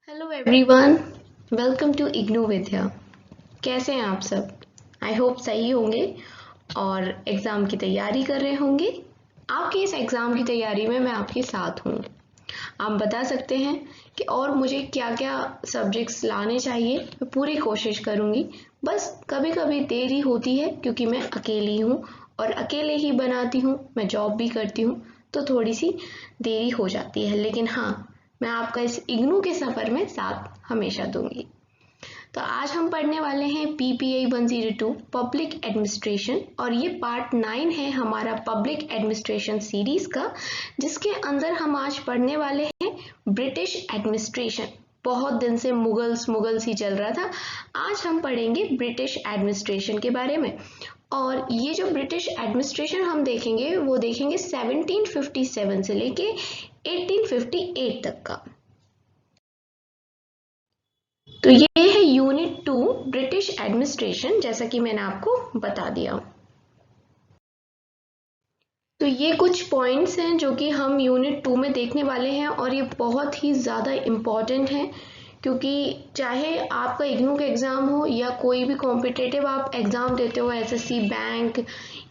Hello everyone, welcome to IGNOU Vidya. कैसे हैं आप सब? आई होप सही होंगे और एग्ज़ाम की तैयारी कर रहे होंगे। आपकी इस एग्ज़ाम की तैयारी में मैं आपके साथ हूँ। आप बता सकते हैं कि और मुझे क्या क्या सब्जेक्ट्स लाने चाहिए, मैं पूरी कोशिश करूँगी। बस कभी कभी देरी होती है क्योंकि मैं अकेली हूँ और अकेले ही बनाती हूँ, मैं जॉब भी करती हूँ, तो थोड़ी सी देरी हो जाती है, लेकिन हाँ, मैं आपका इस इग्नू के सफ़र में साथ हमेशा दूंगी। तो आज हम पढ़ने वाले हैं PPI 102 पब्लिक एडमिनिस्ट्रेशन, और ये पार्ट 9 है हमारा पब्लिक एडमिनिस्ट्रेशन सीरीज का, जिसके अंदर हम आज पढ़ने वाले हैं ब्रिटिश एडमिनिस्ट्रेशन। बहुत दिन से मुगल्स ही चल रहा था, आज हम पढ़ेंगे ब्रिटिश एडमिनिस्ट्रेशन के बारे में। और ये जो ब्रिटिश एडमिनिस्ट्रेशन हम देखेंगे वो देखेंगे 1757 से लेके 1858 तक का। तो ये है यूनिट 2 ब्रिटिश एडमिनिस्ट्रेशन, जैसा कि मैंने आपको बता दिया। तो ये कुछ पॉइंट्स हैं जो कि हम यूनिट 2 में देखने वाले हैं, और ये बहुत ही ज़्यादा इम्पॉर्टेंट हैं, क्योंकि चाहे आपका इग्नू का एग्ज़ाम हो या कोई भी कॉम्पिटिटिव आप एग्ज़ाम देते हो, SSC, बैंक,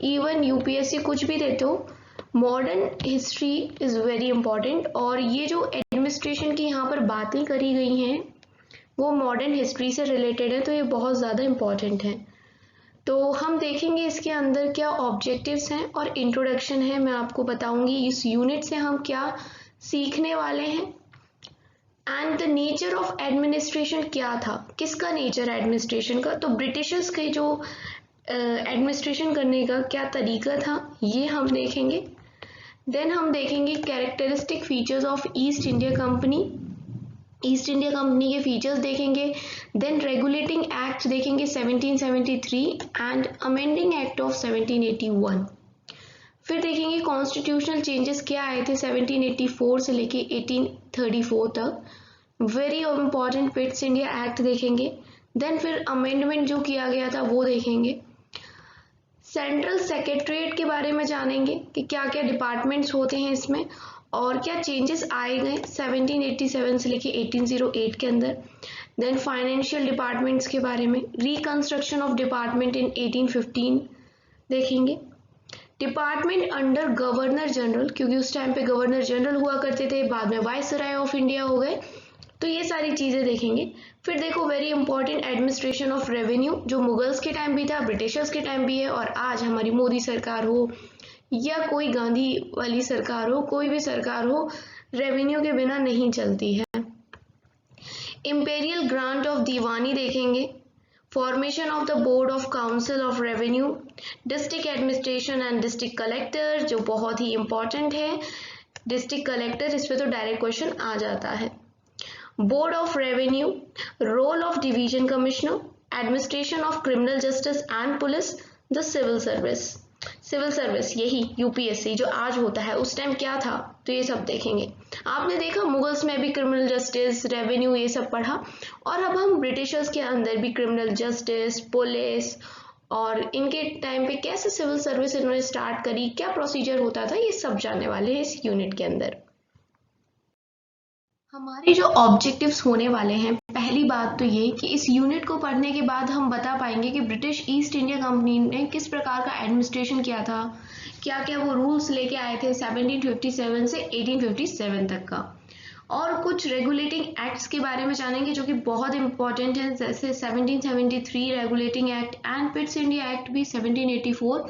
इवन UPSC, कुछ भी देते हो, modern history is very important. और ये जो एडमिनिस्ट्रेशन की यहाँ पर बातें करी गई हैं वो मॉडर्न हिस्ट्री से रिलेटेड है, तो ये बहुत ज़्यादा इम्पॉर्टेंट है। तो हम देखेंगे इसके अंदर क्या ऑब्जेक्टिव्स हैं और इंट्रोडक्शन है, मैं आपको बताऊंगी इस यूनिट से हम क्या सीखने वाले हैं। And the nature of administration क्या था, किसका नेचर एडमिनिस्ट्रेशन का, तो ब्रिटिशर्स के जो एडमिनिस्ट्रेशन करने का क्या तरीका था, ये हम देखेंगे। देन हम देखेंगे characteristic features of east India company, east India company के फीचर्स देखेंगे। देन रेगुलेटिंग एक्ट देखेंगे 1773 एंड अमेंडिंग एक्ट ऑफ 1781। फिर देखेंगे कॉन्स्टिट्यूशनल चेंजेस क्या आए थे 1784 से लेके 1834 तक। Very important Pitt's India act देखेंगे। देन फिर अमेंडमेंट जो किया गया था वो देखेंगे। सेंट्रल सेक्रेटरीट के बारे में जानेंगे कि क्या क्या डिपार्टमेंट्स होते हैं इसमें और क्या चेंजेस आए गए 1787 से लेके 1808 के अंदर। देन फाइनेंशियल डिपार्टमेंट्स के बारे में, रिकंस्ट्रक्शन ऑफ डिपार्टमेंट इन 1815 देखेंगे। डिपार्टमेंट अंडर गवर्नर जनरल, क्योंकि उस टाइम पे गवर्नर जनरल हुआ करते थे, बाद में वाइसराय ऑफ इंडिया हो गए, तो ये सारी चीज़ें देखेंगे। फिर देखो very important administration of revenue, जो मुगल्स के टाइम भी था, ब्रिटिशर्स के टाइम भी है, और आज हमारी मोदी सरकार हो या कोई गांधी वाली सरकार हो, कोई भी सरकार हो, रेवेन्यू के बिना नहीं चलती है। इंपेरियल ग्रांट ऑफ दीवानी देखेंगे। Formation of the board of council of revenue, district administration and district collector, जो बहुत ही इंपॉर्टेंट है। डिस्ट्रिक्ट कलेक्टर, इस पे तो डायरेक्ट क्वेश्चन आ जाता है। Board of revenue, role of division commissioner, administration of criminal justice and police, the civil service. Civil service यही UPSC जो आज होता है, उस टाइम क्या था, तो ये सब देखेंगे। आपने देखा मुगल्स में भी क्रिमिनल जस्टिस, रेवेन्यू, ये सब पढ़ा, और अब हम ब्रिटिशर्स के अंदर भी क्रिमिनल जस्टिस, पुलिस, और इनके टाइम पे कैसे सिविल सर्विस इन्होंने स्टार्ट करी, क्या प्रोसीजर होता था, ये सब जानने वाले हैं इस यूनिट के अंदर। हमारे जो ऑब्जेक्टिव्स होने वाले हैं, पहली बात तो ये कि इस यूनिट को पढ़ने के बाद हम बता पाएंगे कि ब्रिटिश ईस्ट इंडिया कंपनी ने किस प्रकार का एडमिनिस्ट्रेशन किया था, क्या क्या वो रूल्स लेके आए थे 1757 से 1857 तक का, और कुछ रेगुलेटिंग एक्ट्स के बारे में जानेंगे जो कि बहुत इंपॉर्टेंट है, जैसे 1773 regulating act and Pitt's India act भी 1784,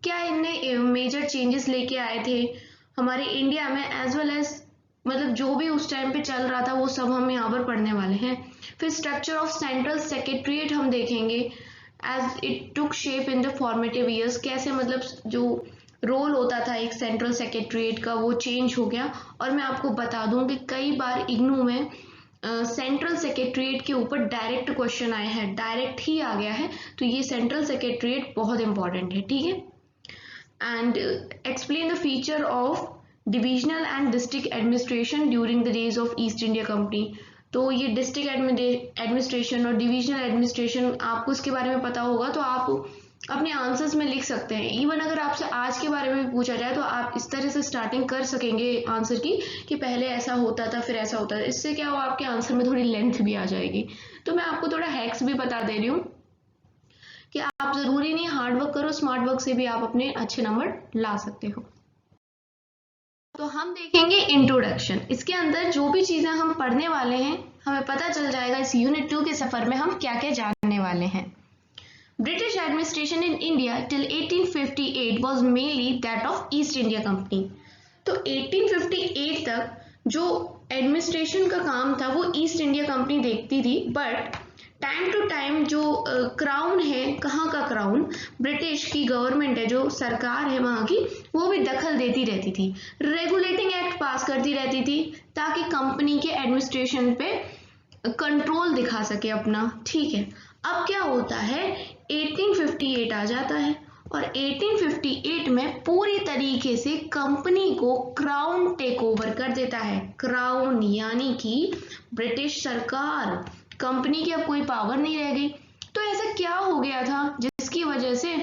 क्या इनने मेजर चेंजेस लेके आए थे हमारे इंडिया में, एज वेल एज मतलब जो भी उस टाइम पे चल रहा था वो सब हम यहाँ पर पढ़ने वाले हैं। फिर स्ट्रक्चर ऑफ सेंट्रल सेक्रेटरीट हम देखेंगे, as it took shape in the formative years, कैसे मतलब जो रोल होता था एक सेंट्रल सेक्रेटरीट का वो चेंज हो गया। और मैं आपको बता दूं कि कई बार इग्नू में सेंट्रल सेक्रेटरीट के ऊपर डायरेक्ट क्वेश्चन आए हैं, डायरेक्ट ही आ गया है, तो ये सेंट्रल सेक्रेटरीट बहुत इंपॉर्टेंट है, ठीक है। And explain the feature of divisional and district administration during the days of east India company. तो ये डिस्ट्रिक्ट एडमिनिस्ट्रेशन और डिविजनल एडमिनिस्ट्रेशन, आपको इसके बारे में पता होगा तो आप अपने आंसर्स में लिख सकते हैं। इवन अगर आपसे आज के बारे में भी पूछा जाए तो आप इस तरह से स्टार्टिंग कर सकेंगे आंसर की कि पहले ऐसा होता था फिर ऐसा होता था। इससे क्या हो, आपके आंसर में थोड़ी लेंथ भी आ जाएगी। तो मैं आपको थोड़ा हैक्स भी बता दे रही हूँ कि आप ज़रूरी नहीं हार्ड वर्क करो, स्मार्ट वर्क से भी आप अपने अच्छे नंबर ला सकते हो। तो हम देखेंगे इंट्रोडक्शन। इसके अंदर जो भी चीज़ें हम पढ़ने वाले हैं हमें पता चल जाएगा इस यूनिट 2 के सफ़र में हम क्या क्या जानने वाले हैं। British administration in India till 1858 was mainly that of East India Company. तो 1858 तक जो एडमिनिस्ट्रेशन का काम था वो ईस्ट इंडिया कंपनी देखती थी, बट टाइम टू टाइम जो क्राउन है, कहाँ का क्राउन, ब्रिटिश की गवर्नमेंट है, जो सरकार है वहाँ की, वो भी दखल देती रहती थी, रेगुलेटिंग एक्ट पास करती रहती थी ताकि कंपनी के एडमिनिस्ट्रेशन पे कंट्रोल दिखा सके अपना। ठीक है, अब क्या होता है, 1858 आ जाता है और 1858 में पूरी तरीके से कंपनी को क्राउन टेक ओवर कर देता है। क्राउन यानी कि ब्रिटिश सरकार, कंपनी की अब कोई पावर नहीं रह गई। तो ऐसा क्या हो गया था जिसकी वजह से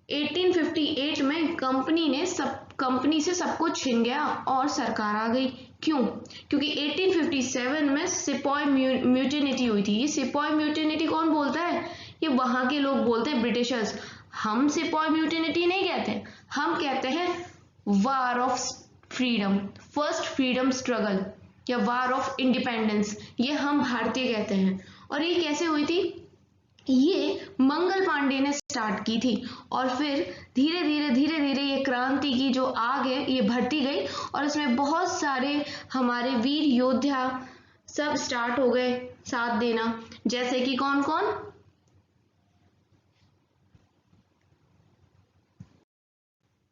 1858 में कंपनी से सब कुछ छिन गया और सरकार आ गई। क्यों? क्योंकि 1857 में सिपॉय म्यूटिनिटी हुई थी। ये सिपॉय म्यूटिनिटी कौन बोलता है? ये वहां के लोग बोलते हैं, ब्रिटिशर्स। हम सिपॉय म्यूटिनिटी नहीं कहते, हम कहते हैं war of freedom, first freedom struggle या वार ऑफ इंडिपेंडेंस, ये हम भारतीय कहते हैं। और ये कैसे हुई थी? ये मंगल पांडे ने स्टार्ट की थी और फिर धीरे धीरे ये क्रांति की जो आग है ये बढ़ती गई और इसमें बहुत सारे हमारे वीर योद्धा सब स्टार्ट हो गए साथ देना। जैसे कि कौन कौन?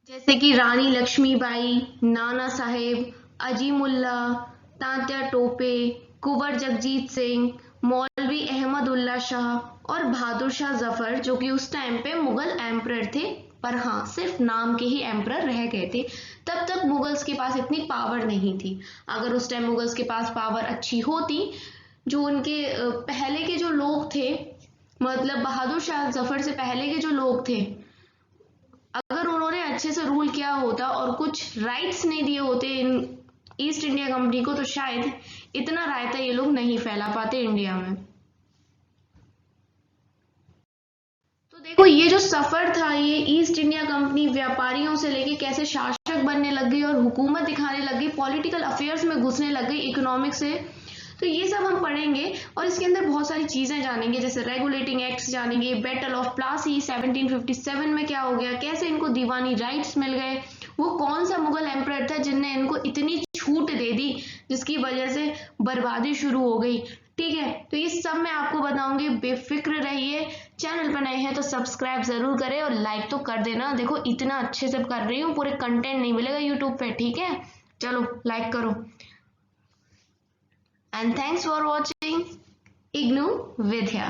जैसे कि रानी लक्ष्मीबाई, नाना साहेब, अजीमुल्ला, तात्या टोपे, कुंवर जगजीत सिंह, मौलवी अहमद उल्ला शाह और बहादुर शाह जफर, जो कि उस टाइम पे मुगल एम्परर थे, पर हाँ सिर्फ नाम के ही एम्परर रह गए थे। तब तक मुगल्स के पास इतनी पावर नहीं थी। अगर उस टाइम मुगल्स के पास पावर अच्छी होती, जो उनके पहले के जो लोग थे, मतलब बहादुर शाह जफर से पहले के जो लोग थे, अगर उन्होंने अच्छे से रूल किया होता और कुछ राइट्स नहीं दिए होते इन ईस्ट इंडिया कंपनी को, तो शायद इतना रायता ये लोग नहीं फैला पाते इंडिया में। तो देखो ये जो सफर था, ये ईस्ट इंडिया कंपनी व्यापारियों से लेके कैसे शासक बनने लग गई और हुकूमत दिखाने लग गई, पॉलिटिकल अफेयर्स में घुसने लग गई, इकोनॉमिक्स से। तो ये सब हम पढ़ेंगे और इसके अंदर बहुत सारी चीजें जानेंगे, जैसे रेगुलेटिंग एक्ट्स जानेंगे, बैटल ऑफ प्लासी 1757 में क्या हो गया, कैसे इनको दीवानी राइट्स मिल गए, वो कौन सा मुगल एम्परर था जिनने इनको इतनी छूट दे दी जिसकी वजह से बर्बादी शुरू हो गई। ठीक है, तो ये सब मैं आपको बताऊंगी, बेफिक्र रहिए। चैनल पर नए हैं तो सब्सक्राइब जरूर करें और लाइक तो कर देना। देखो इतना अच्छे से कर रही हूँ, पूरे कंटेंट नहीं मिलेगा यूट्यूब पे। ठीक है, चलो लाइक करो। And thanks for watching IGNOU Vidya.